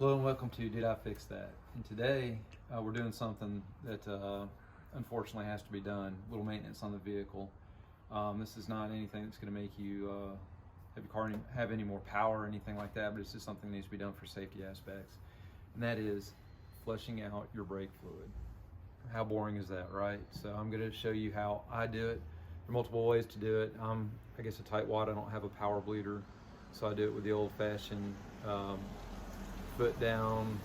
Hello and welcome to Did I Fix That? And today we're doing something that unfortunately has to be done, a little maintenance on the vehicle. This is not anything that's going to make you have your car have any more power or anything like that, but it's just something that needs to be done for safety aspects. And that is flushing out your brake fluid. How boring is that, right? So I'm going to show you how I do it. There are multiple ways to do it. I guess a tightwad. I don't have a power bleeder, so I do it with the old-fashioned foot down,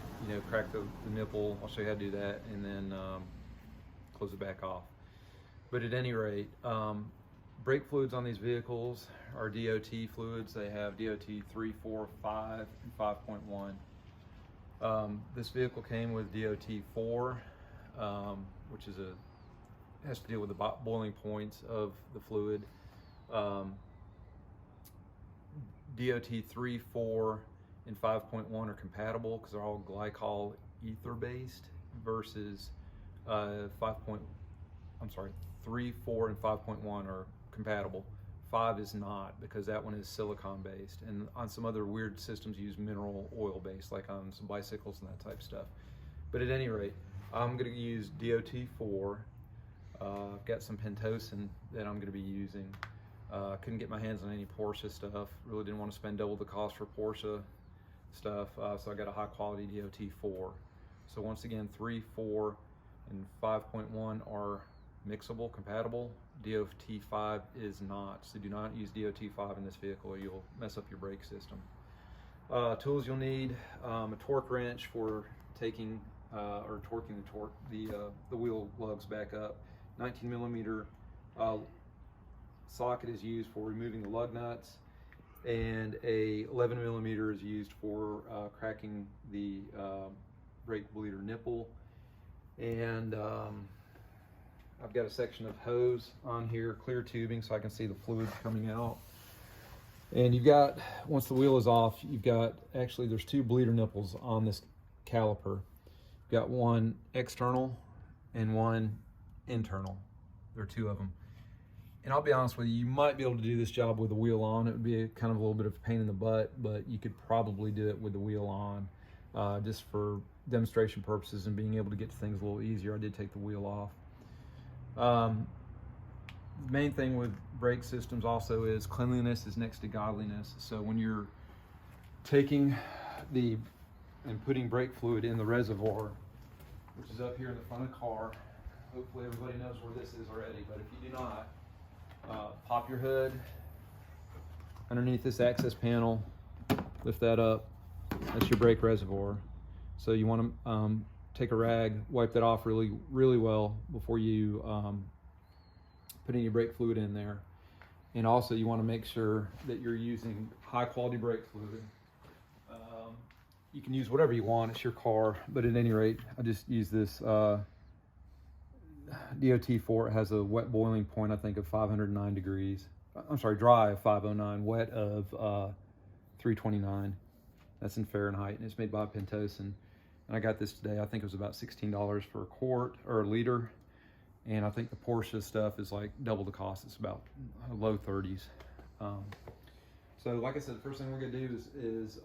crack the nipple. I'll show you how to do that, and then close it back off. But at any rate, brake fluids on these vehicles are DOT fluids. They have DOT 3, 4, 5, and 5.1. This vehicle came with DOT 4, which is has to deal with the boiling points of the fluid. DOT 3, 4, and 5.1 are compatible because they're all glycol ether based, versus 3, 4, and 5.1 are compatible. 5 is not, because that one is silicon based, and on some other weird systems use mineral oil based, like on some bicycles and that type of stuff. But at any rate, I'm going to use DOT 4. I've got some Pentosan that I'm going to be using. Couldn't get my hands on any Porsche stuff. Really didn't want to spend double the cost for Porsche stuff, so I got a high quality DOT 4. So once again, 3, 4, and 5.1 are mixable, compatible. DOT 5 is not, so do not use DOT 5 in this vehicle or you'll mess up your brake system. Tools you'll need: a torque wrench for taking or torquing the wheel lugs back up. 19 millimeter socket is used for removing the lug nuts, and a 11 millimeter is used for cracking the brake bleeder nipple. And I've got a section of hose on here, clear tubing, so I can see the fluid coming out. And you've got, once the wheel is off, you've got, actually there's 2 bleeder nipples on this caliper. You've got one external and one internal. There are 2 of them. And I'll be honest with you, you might be able to do this job with the wheel on. It would be kind of a little bit of a pain in the butt, but you could probably do it with the wheel on, just for demonstration purposes and being able to get to things a little easier. I did take the wheel off. The main thing with brake systems also is cleanliness is next to godliness. So when you're taking and putting brake fluid in the reservoir, which is up here in the front of the car, hopefully everybody knows where this is already, but if you do not, pop your hood underneath this access panel, lift that up. That's your brake reservoir. So you want to take a rag, wipe that off really well before you put any brake fluid in there. And also you want to make sure that you're using high quality brake fluid. You can use whatever you want, it's your car, but at any rate, I just use this DOT 4. It has a wet boiling point, I think, of 509 degrees. I'm sorry, dry of 509, wet of 329. That's in Fahrenheit, and it's made by Pentosan. And I got this today. I think it was about $16 for a quart or a liter. And I think the Porsche stuff is like double the cost. It's about low 30s. So like I said, the first thing we're gonna do is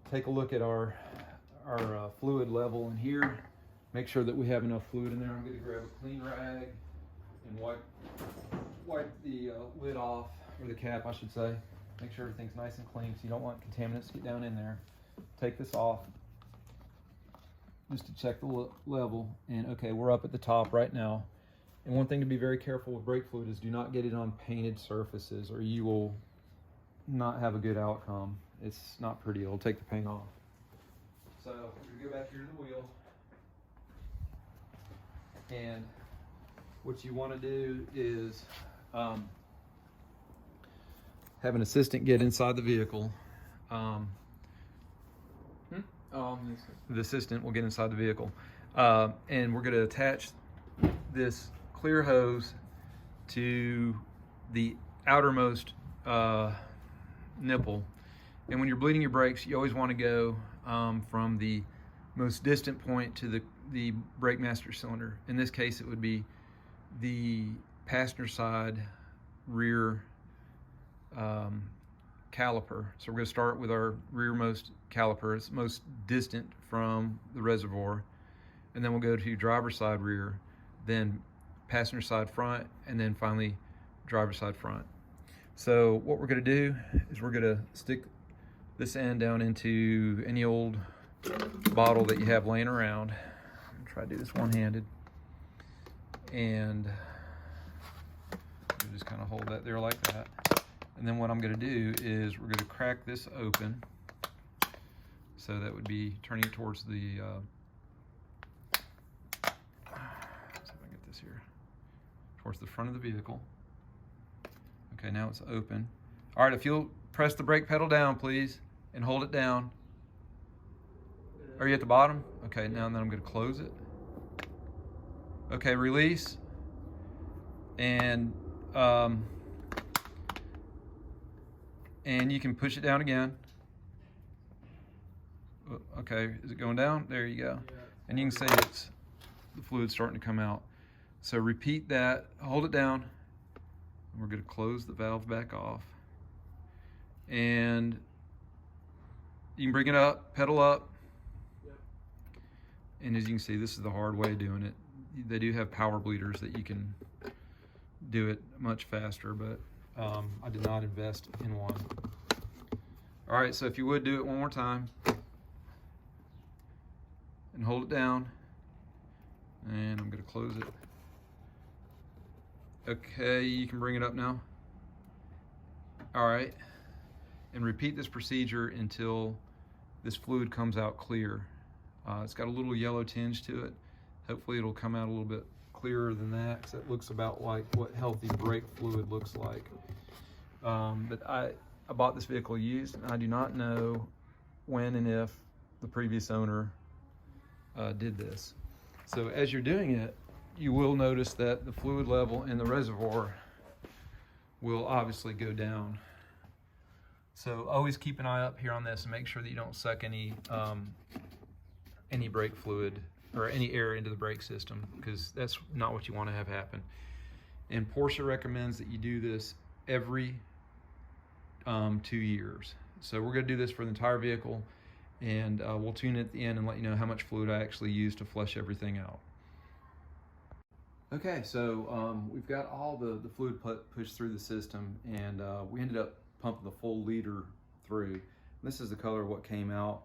take a look at our fluid level in here. Make sure that we have enough fluid in there. I'm going to grab a clean rag and wipe the lid off, or the cap I should say. Make sure everything's nice and clean, so you don't want contaminants to get down in there. Take this off just to check the level, and okay, we're up at the top right now. And one thing to be very careful with brake fluid is do not get it on painted surfaces, or you will not have a good outcome. It's not pretty. It'll take the paint off. So we're going to go back here to the wheel. And what you want to do is have an assistant get inside the vehicle. The assistant will get inside the vehicle. And we're going to attach this clear hose to the outermost nipple. And when you're bleeding your brakes, you always want to go from the most distant point to the brake master cylinder. In this case, it would be the passenger side rear caliper. So we're going to start with our rearmost caliper. It's most distant from the reservoir. And then we'll go to driver's side rear, then passenger side front, and then finally driver's side front. So what we're going to do is we're going to stick this end down into any old bottle that you have laying around. I'm going to try to do this one-handed. And just kind of hold that there like that. And then what I'm going to do is we're going to crack this open. So that would be turning it towards the, let's see if I can get this here, towards the front of the vehicle. Okay, now it's open. All right, if you'll press the brake pedal down, please, and hold it down. Are you at the bottom? Okay, now and then I'm going to close it. Okay, release. And you can push it down again. Okay, is it going down? There you go. And you can see it's the fluid starting to come out. So repeat that, hold it down. We're going to close the valve back off. And you can bring it up, pedal up. And as you can see, this is the hard way of doing it. They do have power bleeders that you can do it much faster, but I did not invest in one. All right, so if you would do it one more time and hold it down, and I'm going to close it. Okay, you can bring it up now. All right, and repeat this procedure until this fluid comes out clear. It's got a little yellow tinge to it. Hopefully it'll come out a little bit clearer than that, because it looks about like what healthy brake fluid looks like. But I bought this vehicle used, and I do not know when and if the previous owner did this. So as you're doing it, you will notice that the fluid level in the reservoir will obviously go down. So always keep an eye up here on this and make sure that you don't suck any brake fluid or any air into the brake system, because that's not what you want to have happen. And Porsche recommends that you do this every 2 years. So we're going to do this for the entire vehicle, and we'll tune it at the end and let you know how much fluid I actually use to flush everything out. Okay, so we've got all the fluid pushed through the system, and we ended up pumping the full liter through. This is the color of what came out.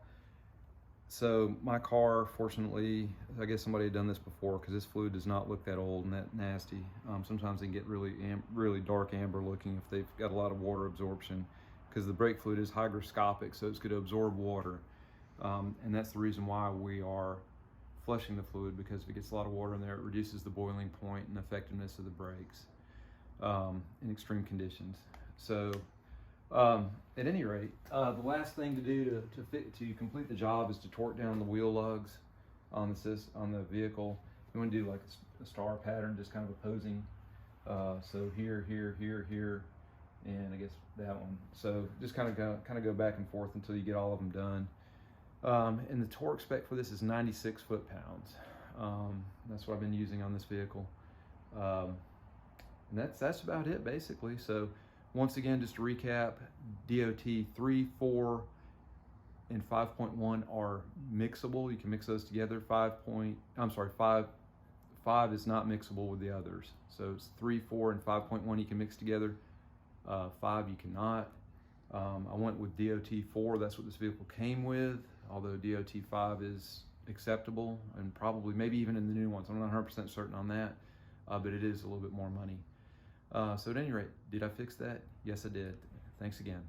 So my car, fortunately, I guess somebody had done this before, because this fluid does not look that old and that nasty. Sometimes they can get really dark amber looking if they've got a lot of water absorption, because the brake fluid is hygroscopic, so it's going to absorb water. And that's the reason why we are flushing the fluid, because if it gets a lot of water in there, it reduces the boiling point and effectiveness of the brakes in extreme conditions. So at any rate, the last thing to do to complete the job is to torque down the wheel lugs on the vehicle. You want to do like a star pattern, just kind of opposing. So here, and I guess that one. So just kind of go back and forth until you get all of them done. And the torque spec for this is 96 foot-pounds. That's what I've been using on this vehicle. And that's about it basically. So once again, just to recap, DOT 3, 4, and 5.1 are mixable. You can mix those together. 5 is not mixable with the others. So it's 3, 4, and 5.1 you can mix together. 5 you cannot. I went with DOT 4. That's what this vehicle came with, although DOT 5 is acceptable, and probably maybe even in the new ones. I'm not 100% certain on that, but it is a little bit more money. So at any rate, did I fix that? Yes, I did. Thanks again.